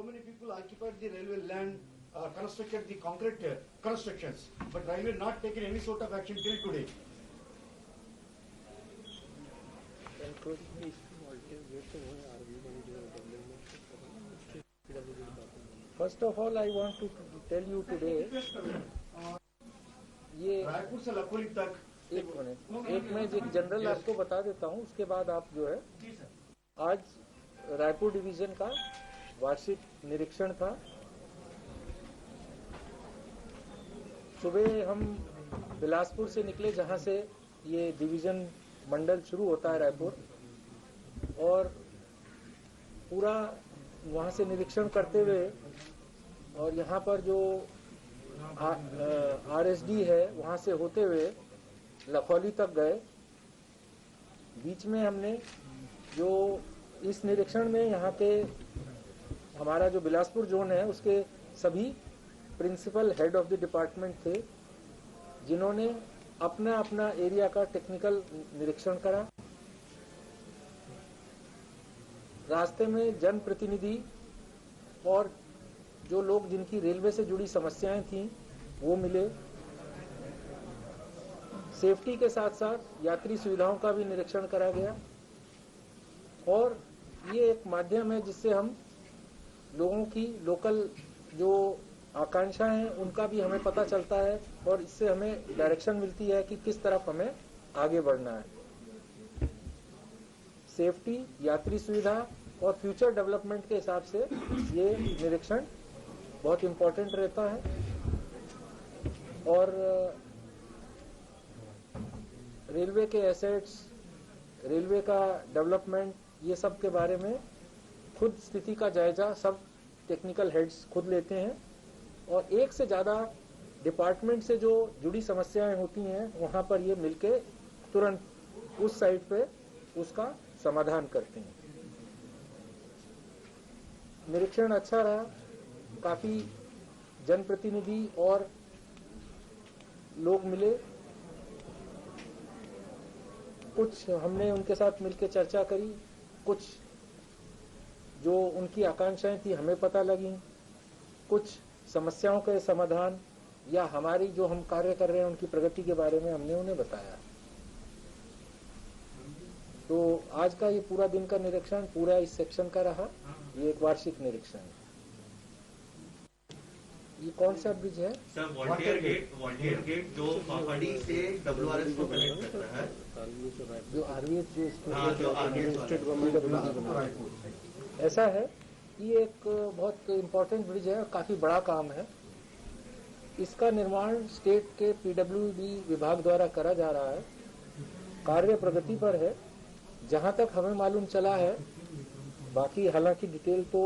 many people occupied the railway land, constructed the concrete constructions, but railway not taken any sort of action till today. First of all, I want to tell you today, ये रायपुर से लखोली तक एक मैं एक general आपको बता देता हूँ, उसके बाद आप जो है, आज रायपुर डिवीजन का वार्षिक निरीक्षण था। सुबह हम बिलासपुर से निकले, जहाँ से ये डिवीजन मंडल शुरू होता है रायपुर, और पूरा वहाँ से निरीक्षण करते हुए और यहाँ पर जो आरएसडी है वहाँ से होते हुए लखौली तक गए। बीच में हमने जो इस निरीक्षण में यहाँ के हमारा जो बिलासपुर जोन है उसके सभी principal head of the department थे, जिन्होंने अपना अपना एरिया का टेक्निकल निरीक्षण करा। रास्ते में जनप्रतिनिधि और जो लोग जिनकी रेलवे से जुड़ी समस्याएं थीं वो मिले। सेफ्टी के साथ साथ यात्री सुविधाओं का भी निरीक्षण करा गया, और ये एक माध्यम है जिससे हम लोगों की लोकल जो आकांक्षाएं हैं उनका भी हमें पता चलता है, और इससे हमें डायरेक्शन मिलती है कि किस तरफ हमें आगे बढ़ना है। सेफ्टी, यात्री सुविधा और फ्यूचर डेवलपमेंट के हिसाब से ये निरीक्षण बहुत इम्पोर्टेंट रहता है। और रेलवे के एसेट्स, रेलवे का डेवलपमेंट, ये सब के बारे में खुद स्थिति का जायजा सब टेक्निकल हेड्स खुद लेते हैं, और एक से ज़्यादा डिपार्टमेंट से जो जुड़ी समस्याएं होती हैं वहाँ पर ये मिलके तुरंत उस साइड पे उसका समाधान करते हैं। निरीक्षण अच्छा रहा, काफी जनप्रतिनिधि और लोग मिले। कुछ हमने उनके साथ मिलकर चर्चा करी, कुछ जो उनकी आकांक्षाएं थी हमें पता लगी, कुछ समस्याओं के समाधान या हमारी जो हम कार्य कर रहे हैं उनकी प्रगति के बारे में हमने उन्हें बताया। तो आज का ये पूरा दिन का निरीक्षण पूरा इस सेक्शन का रहा। ये एक वार्षिक निरीक्षण है। ये कौन सा ब्रिज है सर? वॉल्टियर गेट जो पापड़ी से WRS को कनेक्ट करता है, जो आरवीएस स्टेट गवर्नमेंट। ऐसा है, ये एक बहुत इम्पोर्टेंट ब्रिज है और काफी बड़ा काम है। इसका निर्माण स्टेट के PWD विभाग द्वारा करा जा रहा है, कार्य प्रगति पर है जहां तक हमें मालूम चला है। बाकी हालांकि डिटेल तो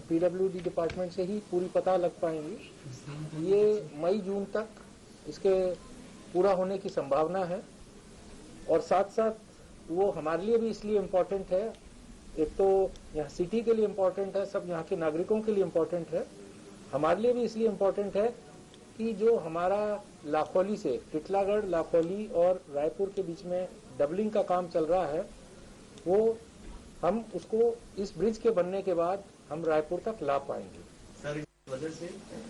PWD डिपार्टमेंट से ही पूरी पता लग पाएंगी। ये मई जून तक इसके पूरा होने की संभावना है, और साथ साथ वो हमारे लिए भी इसलिए इम्पोर्टेंट है, एक तो यहाँ सिटी के लिए इम्पोर्टेंट है, सब यहाँ के नागरिकों के लिए इम्पोर्टेंट है, हमारे लिए भी इसलिए इम्पोर्टेंट है कि जो हमारा लाखौली से टिटलागढ़, लाखौली और रायपुर के बीच में डबलिंग का काम चल रहा है, वो हम उसको इस ब्रिज के बनने के बाद हम रायपुर तक ला पाएंगे। सर, इस वजह से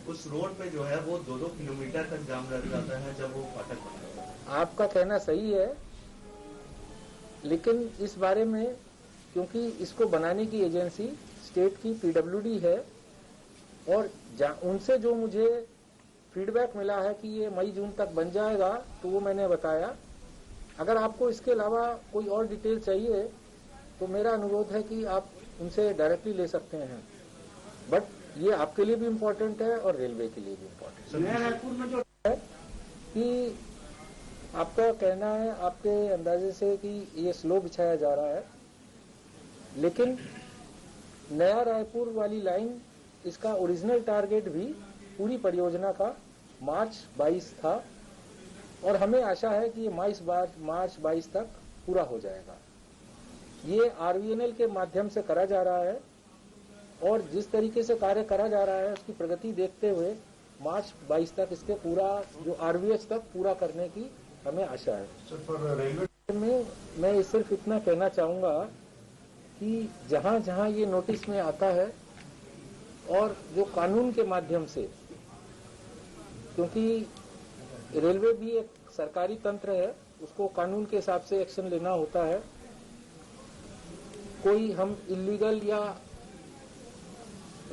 उस रोड पे जो है वो 2-2 किलोमीटर तक जाम लग जाता है जब वो फाटक बनता है। आपका कहना सही है, लेकिन इस बारे में क्योंकि इसको बनाने की एजेंसी स्टेट की PWD है, और उनसे जो मुझे फीडबैक मिला है कि ये मई जून तक बन जाएगा, तो वो मैंने बताया। अगर आपको इसके अलावा कोई और डिटेल चाहिए तो मेरा अनुरोध है कि आप उनसे डायरेक्टली ले सकते हैं, बट ये आपके लिए भी इम्पोर्टेंट है और रेलवे के लिए भी इम्पोर्टेंट है। रायपुर में जो है कि आपका कहना है, आपके अंदाजे से कि ये स्लो बिछाया जा रहा है, लेकिन नया रायपुर वाली लाइन, इसका ओरिजिनल टारगेट भी पूरी परियोजना का मार्च 22 था, और हमें आशा है कि ये मार्च 22 तक पूरा हो जाएगा। ये RVNL के माध्यम से करा जा रहा है, और जिस तरीके से कार्य करा जा रहा है उसकी प्रगति देखते हुए मार्च 22 तक इसके पूरा जो RVS तक पूरा करने की हमें आशा है। रेलवे में मैं सिर्फ इतना कहना चाहूंगा कि जहां जहां ये नोटिस में आता है और जो कानून के माध्यम से, क्योंकि रेलवे भी एक सरकारी तंत्र है, उसको कानून के हिसाब से एक्शन लेना होता है। कोई हम इलीगल या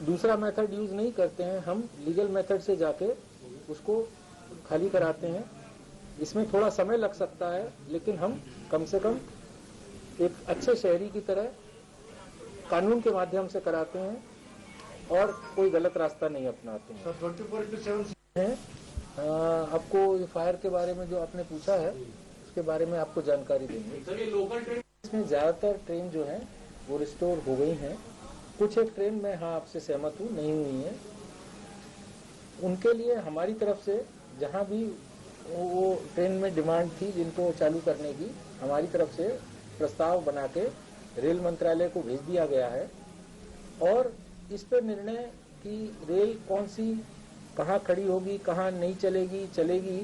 दूसरा मेथड यूज नहीं करते हैं, हम लीगल मेथड से जाके उसको खाली कराते हैं। इसमें थोड़ा समय लग सकता है, लेकिन हम कम से कम एक अच्छे शहरी की तरह कानून के माध्यम से कराते हैं और कोई गलत रास्ता नहीं अपनाते हैं। So 24/7 हैं। आपको ये फायर के बारे में जो आपने पूछा है, उसके बारे में आपको जानकारी देंगे। इसमें ज्यादातर ट्रेन जो है वो रिस्टोर हो गई हैं। कुछ एक ट्रेन में हाँ आपसे सहमत हूँ, नहीं हुई है। उनके लिए हमारी तरफ से जहाँ भी वो ट्रेन में डिमांड थी जिनको चालू करने की, हमारी तरफ से प्रस्ताव बना के रेल मंत्रालय को भेज दिया गया है और इस पर निर्णय कि रेल कौन सी कहाँ खड़ी होगी, कहाँ नहीं चलेगी,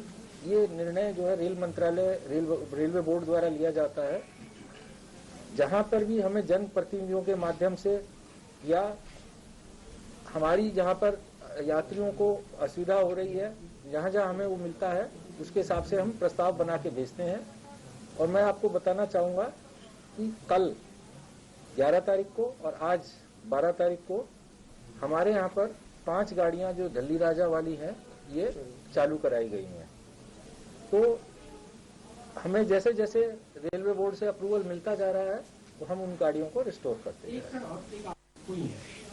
ये निर्णय जो है रेल मंत्रालय रेलवे बोर्ड द्वारा लिया जाता है। जहाँ पर भी हमें जनप्रतिनिधियों के माध्यम से या हमारी जहाँ पर यात्रियों को असुविधा हो रही है, जहाँ जहाँ हमें वो मिलता है, उसके हिसाब से हम प्रस्ताव बना के भेजते हैं। और मैं आपको बताना चाहूँगा कि कल 11 तारीख को और आज 12 तारीख को हमारे यहाँ पर 5 गाड़ियाँ जो दिल्ली राजा वाली हैं, ये चालू कराई गई हैं। तो हमें जैसे जैसे रेलवे बोर्ड से अप्रूवल मिलता जा रहा है, तो हम उन गाड़ियों को रिस्टोर करते हैं।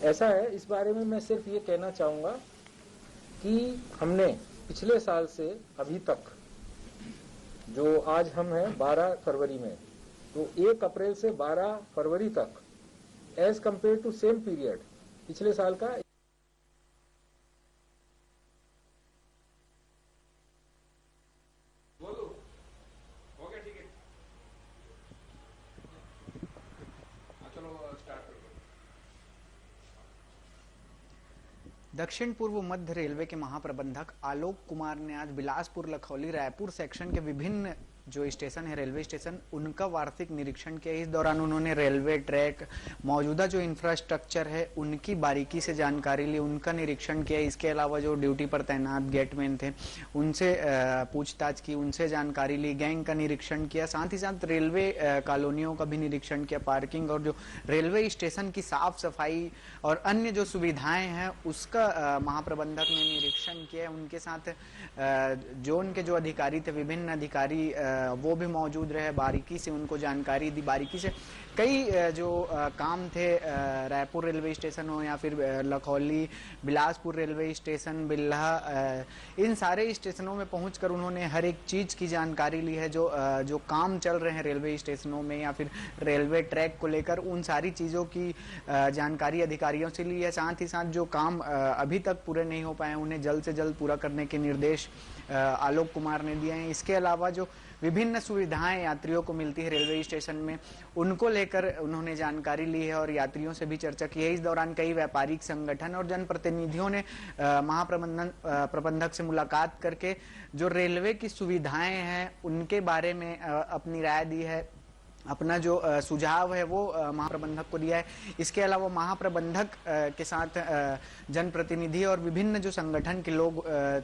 ऐसा है, इस बारे में मैं सिर्फ ये कहना चाहूँगा कि हमने पिछले साल से अभी तक, जो आज हम हैं 12 फरवरी में, तो 1 अप्रैल से 12 फरवरी तक as compared to same period पिछले साल का दक्षिण पूर्व मध्य रेलवे के महाप्रबंधक आलोक कुमार ने आज बिलासपुर, लखौली, रायपुर सेक्शन के विभिन्न जो स्टेशन है, रेलवे स्टेशन, उनका वार्षिक निरीक्षण किया। इस दौरान उन्होंने रेलवे ट्रैक, मौजूदा जो इंफ्रास्ट्रक्चर है उनकी बारीकी से जानकारी ली, उनका निरीक्षण किया। इसके अलावा जो ड्यूटी पर तैनात गेटमैन थे उनसे पूछताछ की, उनसे जानकारी ली, गैंग का निरीक्षण किया। साथ ही साथ रेलवे कॉलोनियों का भी निरीक्षण किया, पार्किंग और जो रेलवे स्टेशन की साफ सफाई और अन्य जो सुविधाएं हैं उसका महाप्रबंधक ने निरीक्षण किया। उनके साथ जोन के जो अधिकारी थे, विभिन्न अधिकारी वो भी मौजूद रहे, बारीकी से उनको जानकारी दी। बारीकी से कई जो काम थे, रायपुर रेलवे स्टेशन हो या फिर लखौली, बिलासपुर रेलवे स्टेशन, बिल्हा, इन सारे स्टेशनों में पहुंचकर उन्होंने हर एक चीज़ की जानकारी ली है। जो काम चल रहे हैं रेलवे स्टेशनों में या फिर रेलवे ट्रैक को लेकर, उन सारी चीज़ों की जानकारी अधिकारियों से ली है। साथ ही साथ जो काम अभी तक पूरे नहीं हो पाए उन्हें जल्द से जल्द पूरा करने के निर्देश आलोक कुमार ने दिए हैं। इसके अलावा जो विभिन्न सुविधाएं यात्रियों को मिलती है रेलवे स्टेशन में, उनको लेकर उन्होंने जानकारी ली है और यात्रियों से भी चर्चा की है। इस दौरान कई व्यापारिक संगठन और जनप्रतिनिधियों ने महाप्रबंधक से मुलाकात करके जो रेलवे की सुविधाएं हैं उनके बारे में अपनी राय दी है, अपना जो सुझाव है वो महाप्रबंधक को दिया है। इसके अलावा महाप्रबंधक के साथ जनप्रतिनिधि और विभिन्न जो संगठन के लोग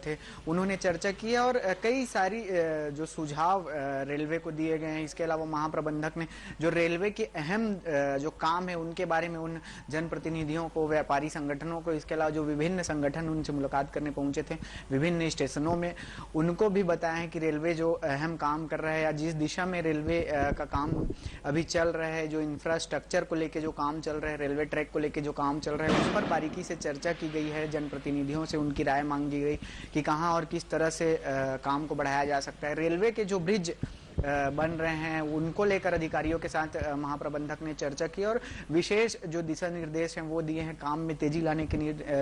थे उन्होंने चर्चा की है और कई सारी जो सुझाव रेलवे को दिए गए हैं। इसके अलावा महाप्रबंधक ने जो रेलवे के अहम जो काम है उनके बारे में उन जनप्रतिनिधियों को, व्यापारी संगठनों को, इसके अलावा जो विभिन्न संगठन उनसे मुलाकात करने पहुंचे थे विभिन्न स्टेशनों में, उनको भी बताया है कि रेलवे जो अहम काम कर रहा है या जिस दिशा में रेलवे का काम अभी चल रहा है, जो इंफ्रास्ट्रक्चर को लेके जो काम चल रहा है, रेलवे ट्रैक को लेके जो काम चल रहा है, उस पर बारीकी से चर्चा की गई है। जनप्रतिनिधियों से उनकी राय मांगी गई कि कहां और किस तरह से काम को बढ़ाया जा सकता है। रेलवे के जो ब्रिज बन रहे हैं उनको लेकर अधिकारियों के साथ महाप्रबंधक ने चर्चा की और विशेष जो दिशा निर्देश हैं वो दिए हैं। काम में तेजी लाने के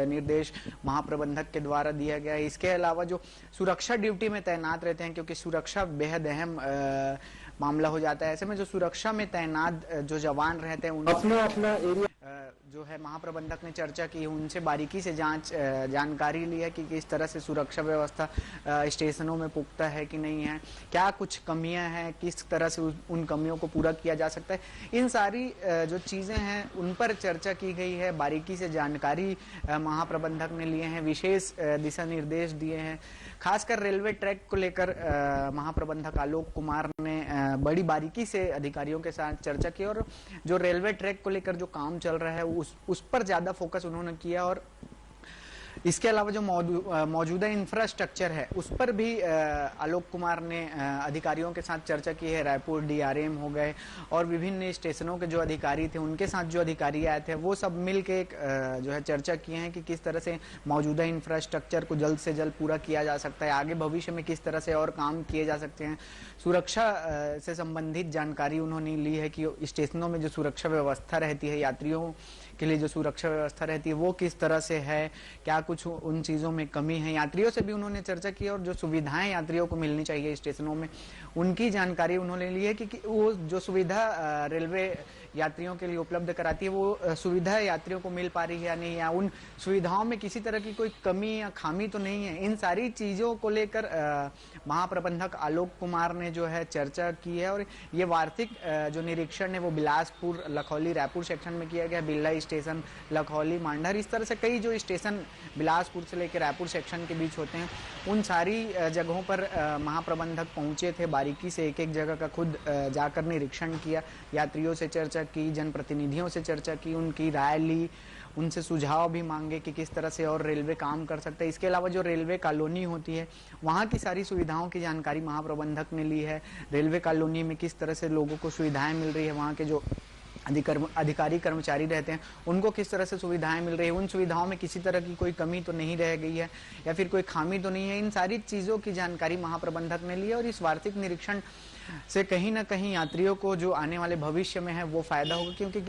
निर्देश महाप्रबंधक के द्वारा दिया गया है। इसके अलावा जो सुरक्षा ड्यूटी में तैनात रहते हैं, क्योंकि सुरक्षा बेहद अहम मामला हो जाता है, ऐसे में जो सुरक्षा में तैनात जो जवान रहते हैं अपना एरिया जो है महाप्रबंधक ने चर्चा की, उनसे बारीकी से जानकारी ली है कि किस तरह से सुरक्षा व्यवस्था स्टेशनों में पुख्ता है कि नहीं है, क्या कुछ कमियां हैं, किस तरह से उन कमियों को पूरा किया जा सकता है। इन सारी जो चीज़ें हैं उन पर चर्चा की गई है, बारीकी से जानकारी महाप्रबंधक ने लिए हैं, विशेष दिशा निर्देश दिए हैं। खासकर रेलवे ट्रैक को लेकर महाप्रबंधक आलोक कुमार ने बड़ी बारीकी से अधिकारियों के साथ चर्चा की और जो रेलवे ट्रैक को लेकर जो काम चल रहा है उस पर ज्यादा फोकस उन्होंने किया और इसके अलावा जो मौजूदा इंफ्रास्ट्रक्चर है उस पर भी आलोक कुमार ने अधिकारियों के साथ चर्चा की है। रायपुर डीआरएम हो गए और विभिन्न स्टेशनों के जो अधिकारी थे उनके साथ जो अधिकारी आए थे वो सब मिल के एक जो है चर्चा किए हैं कि किस तरह से मौजूदा इंफ्रास्ट्रक्चर को जल्द से जल्द पूरा किया जा सकता है, आगे भविष्य में किस तरह से और काम किए जा सकते हैं। सुरक्षा से संबंधित जानकारी उन्होंने ली है कि स्टेशनों में जो सुरक्षा व्यवस्था रहती है, यात्रियों के लिए जो सुरक्षा व्यवस्था रहती है वो किस तरह से है, क्या कुछ उन चीज़ों में कमी है। यात्रियों से भी उन्होंने चर्चा की और जो सुविधाएं यात्रियों को मिलनी चाहिए स्टेशनों में उनकी जानकारी उन्होंने ली है कि वो जो सुविधा रेलवे यात्रियों के लिए उपलब्ध कराती है वो सुविधा यात्रियों को मिल पा रही है या नहीं, या उन सुविधाओं में किसी तरह की कोई कमी या खामी तो नहीं है। इन सारी चीज़ों को लेकर महाप्रबंधक आलोक कुमार ने जो है चर्चा की है और ये वार्षिक जो निरीक्षण है वो बिलासपुर, लखौली, रायपुर सेक्शन में किया गया। बिल्ला स्टेशन, लखौली, मांडर, इस तरह से कई जो स्टेशन बिलासपुर से लेकर रायपुर सेक्शन के बीच होते हैं उन सारी जगहों पर महाप्रबंधक पहुंचे थे, बारीकी से एक एक जगह का खुद जाकर निरीक्षण किया, यात्रियों से चर्चा की, जनप्रतिनिधियों से चर्चा की, उनकी राय ली, उनसे सुझाव भी मांगे कि किस तरह से और रेलवे काम कर सकता है। इसके अलावा जो रेलवे कॉलोनी होती है वहाँ की सारी सुविधाओं की जानकारी महाप्रबंधक ने ली है। रेलवे कॉलोनी में किस तरह से लोगों को सुविधाएं मिल रही है, वहाँ के जो अधिकारी कर्मचारी रहते हैं उनको किस तरह से सुविधाएं मिल रही है, उन सुविधाओं में किसी तरह की कोई कमी तो नहीं रह गई है या फिर कोई खामी तो नहीं है। इन सारी चीज़ों की जानकारी महाप्रबंधक ने ली है और इस वार्षिक निरीक्षण से कहीं ना कहीं यात्रियों को जो आने वाले भविष्य में है वो फायदा होगा, क्योंकि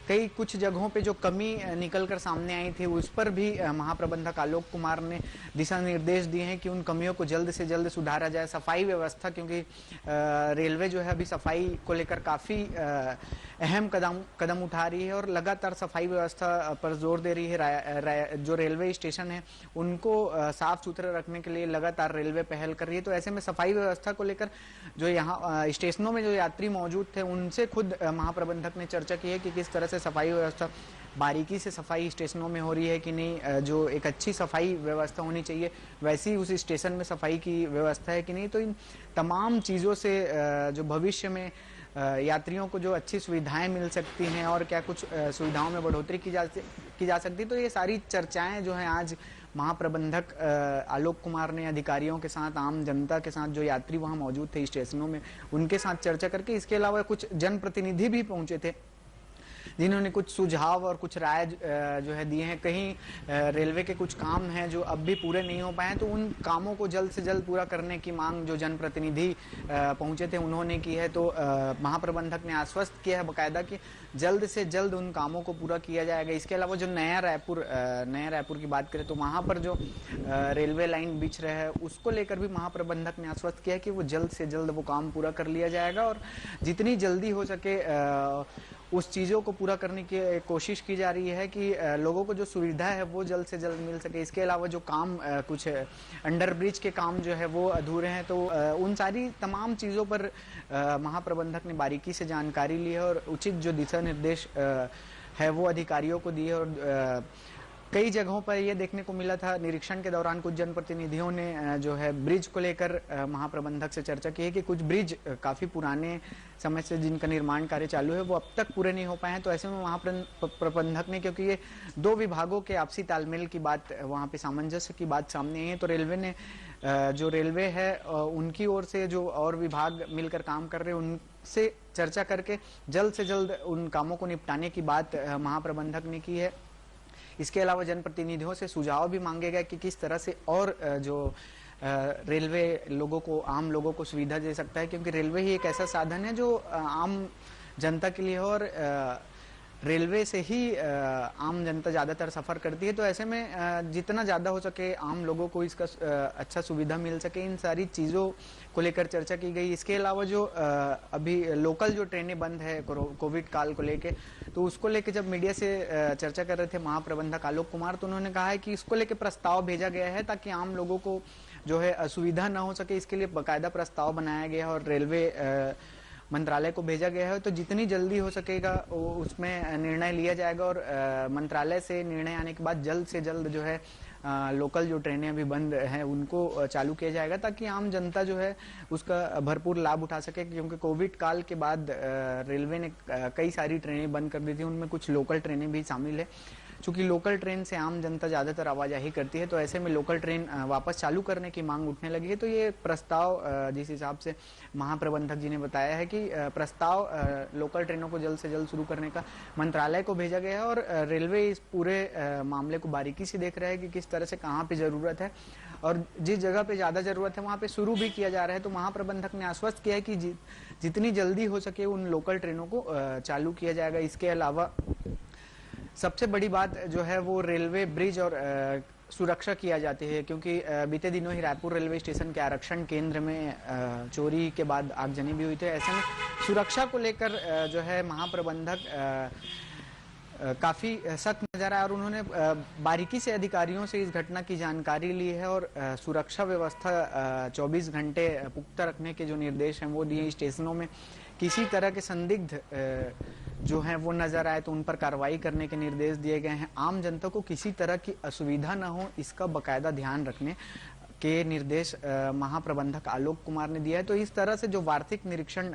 कई कुछ जगहों पे जो कमी निकल कर सामने आई थी उस पर भी महाप्रबंधक आलोक कुमार ने दिशा निर्देश दिए हैं कि उन कमियों को जल्द से जल्द सुधारा जाए। सफाई व्यवस्था, क्योंकि रेलवे जो है अभी सफाई को लेकर काफ़ी अहम कदम उठा रही है और लगातार सफाई व्यवस्था पर जोर दे रही है। जो रेलवे स्टेशन है उनको साफ सुथरा रखने के लिए लगातार रेलवे पहल कर रही है। तो ऐसे में सफाई व्यवस्था को लेकर जो यहाँ स्टेशनों में जो यात्री मौजूद थे उनसे खुद महाप्रबंधक ने चर्चा की है कि किस तरह से सफाई व्यवस्था, बारीकी से सफाई स्टेशनों में हो रही है कि नहीं, जो एक अच्छी सफाई व्यवस्था होनी चाहिए वैसी उस स्टेशन में सफाई की व्यवस्था है कि नहीं। तो इन तमाम चीज़ों से जो भविष्य में यात्रियों को जो अच्छी सुविधाएं मिल सकती हैं और क्या कुछ सुविधाओं में बढ़ोतरी की जा सकती है, तो ये सारी चर्चाएं जो हैं आज महाप्रबंधक आलोक कुमार ने अधिकारियों के साथ, आम जनता के साथ, जो यात्री वहां मौजूद थे स्टेशनों में, उनके साथ चर्चा करके, इसके अलावा कुछ जनप्रतिनिधि भी पहुंचे थे जिन्होंने कुछ सुझाव और कुछ राय जो है दिए हैं। कहीं रेलवे के कुछ काम हैं जो अब भी पूरे नहीं हो पाए, तो उन कामों को जल्द से जल्द पूरा करने की मांग जो जनप्रतिनिधि पहुंचे थे उन्होंने की है। तो महाप्रबंधक ने आश्वस्त किया है बाकायदा कि जल्द से जल्द उन कामों को पूरा किया जाएगा। इसके अलावा जो नया रायपुर की बात करें तो वहाँ पर जो रेलवे लाइन बिछ रहा है उसको लेकर भी महाप्रबंधक ने आश्वस्त किया कि वो जल्द से जल्द वो काम पूरा कर लिया जाएगा और जितनी जल्दी हो सके उस चीज़ों को पूरा करने की कोशिश की जा रही है कि लोगों को जो सुविधा है वो जल्द से जल्द मिल सके। इसके अलावा जो काम कुछ अंडर ब्रिज के काम जो है वो अधूरे हैं, तो उन सारी तमाम चीज़ों पर महाप्रबंधक ने बारीकी से जानकारी ली है और उचित जो दिशा निर्देश है वो अधिकारियों को दिए। और कई जगहों पर ये देखने को मिला था निरीक्षण के दौरान, कुछ जनप्रतिनिधियों ने जो है ब्रिज को लेकर महाप्रबंधक से चर्चा की है कि कुछ ब्रिज काफ़ी पुराने समय से जिनका निर्माण कार्य चालू है वो अब तक पूरे नहीं हो पाए हैं। तो ऐसे में महाप्रबंधक ने, क्योंकि ये दो विभागों के आपसी तालमेल की बात, वहाँ पे सामंजस्य की बात सामने आई है, तो रेलवे ने जो रेलवे है उनकी ओर से जो और विभाग मिलकर काम कर रहे हैं उनसे चर्चा करके जल्द से जल्द उन कामों को निपटाने की बात महाप्रबंधक ने की है। इसके अलावा जनप्रतिनिधियों से सुझाव भी मांगे गए कि किस तरह से और जो रेलवे लोगों को, आम लोगों को सुविधा दे सकता है, क्योंकि रेलवे ही एक ऐसा साधन है जो आम जनता के लिए और रेलवे से ही आम जनता ज़्यादातर सफ़र करती है, तो ऐसे में जितना ज़्यादा हो सके आम लोगों को इसका अच्छा सुविधा मिल सके, इन सारी चीज़ों को लेकर चर्चा की गई। इसके अलावा जो अभी लोकल जो ट्रेनें बंद है कोविड काल को लेके, तो उसको लेके जब मीडिया से चर्चा कर रहे थे महाप्रबंधक आलोक कुमार, तो उन्होंने कहा है कि इसको लेके प्रस्ताव भेजा गया है ताकि आम लोगों को जो है असुविधा ना हो सके, इसके लिए बाकायदा प्रस्ताव बनाया गया है और रेलवे मंत्रालय को भेजा गया है। तो जितनी जल्दी हो सकेगा उसमें निर्णय लिया जाएगा और मंत्रालय से निर्णय आने के बाद जल्द से जल्द जो है लोकल जो ट्रेनें अभी बंद हैं उनको चालू किया जाएगा ताकि आम जनता जो है उसका भरपूर लाभ उठा सके, क्योंकि कोविड काल के बाद रेलवे ने कई सारी ट्रेनें बंद कर दी थी, उनमें कुछ लोकल ट्रेनें भी शामिल है। चूंकि लोकल ट्रेन से आम जनता ज़्यादातर आवाजाही करती है, तो ऐसे में लोकल ट्रेन वापस चालू करने की मांग उठने लगी है। तो ये प्रस्ताव जिस हिसाब से महाप्रबंधक जी ने बताया है कि प्रस्ताव लोकल ट्रेनों को जल्द से जल्द शुरू करने का मंत्रालय को भेजा गया है और रेलवे इस पूरे मामले को बारीकी से देख रहा है कि किस तरह से कहाँ पे ज़रूरत है और जिस जगह पे ज़्यादा ज़रूरत है वहाँ पे शुरू भी किया जा रहा है। तो महाप्रबंधक ने आश्वस्त किया है कि जितनी जल्दी हो सके उन लोकल ट्रेनों को चालू किया जाएगा। इसके अलावा सबसे बड़ी बात जो है वो रेलवे ब्रिज और सुरक्षा किया जाती है, क्योंकि बीते दिनों ही रायपुर रेलवे स्टेशन के आरक्षण केंद्र में चोरी के बाद आगजनी भी हुई थी। ऐसे में सुरक्षा को लेकर जो है महाप्रबंधक काफ़ी सख्त नजर आया और उन्होंने बारीकी से अधिकारियों से इस घटना की जानकारी ली है और सुरक्षा व्यवस्था 24 घंटे पुख्ता रखने के जो निर्देश हैं वो दिए। स्टेशनों में किसी तरह के संदिग्ध जो हैं वो नजर आए तो उन पर कार्रवाई करने के निर्देश दिए गए हैं। आम जनता को किसी तरह की असुविधा न हो इसका बाकायदा ध्यान रखने के निर्देश महाप्रबंधक आलोक कुमार ने दिया है। तो इस तरह से जो वार्षिक निरीक्षण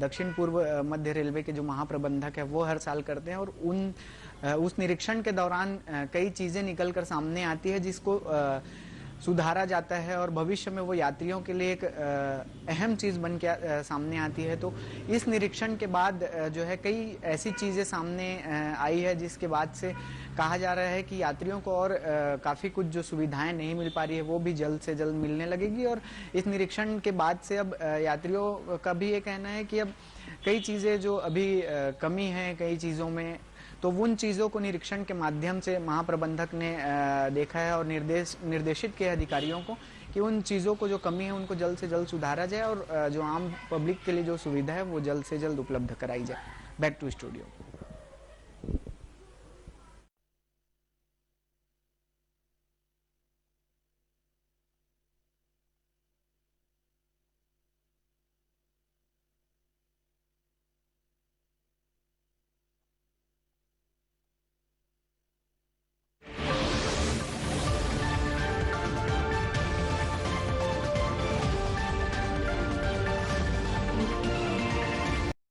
दक्षिण पूर्व मध्य रेलवे के जो महाप्रबंधक है वो हर साल करते हैं और उस निरीक्षण के दौरान कई चीजें निकल कर सामने आती है जिसको सुधारा जाता है और भविष्य में वो यात्रियों के लिए एक अहम चीज़ बन के सामने आती है। तो इस निरीक्षण के बाद जो है कई ऐसी चीज़ें सामने आई है जिसके बाद से कहा जा रहा है कि यात्रियों को और काफ़ी कुछ जो सुविधाएं नहीं मिल पा रही है वो भी जल्द से जल्द मिलने लगेगी। और इस निरीक्षण के बाद से अब यात्रियों का भी ये कहना है कि अब कई चीज़ें जो अभी कमी है कई चीज़ों में, तो उन चीज़ों को निरीक्षण के माध्यम से महाप्रबंधक ने देखा है और निर्देशित किया अधिकारियों को कि उन चीज़ों को जो कमी है उनको जल्द से जल्द सुधारा जाए और जो आम पब्लिक के लिए जो सुविधा है वो जल्द से जल्द उपलब्ध कराई जाए। Back to studio.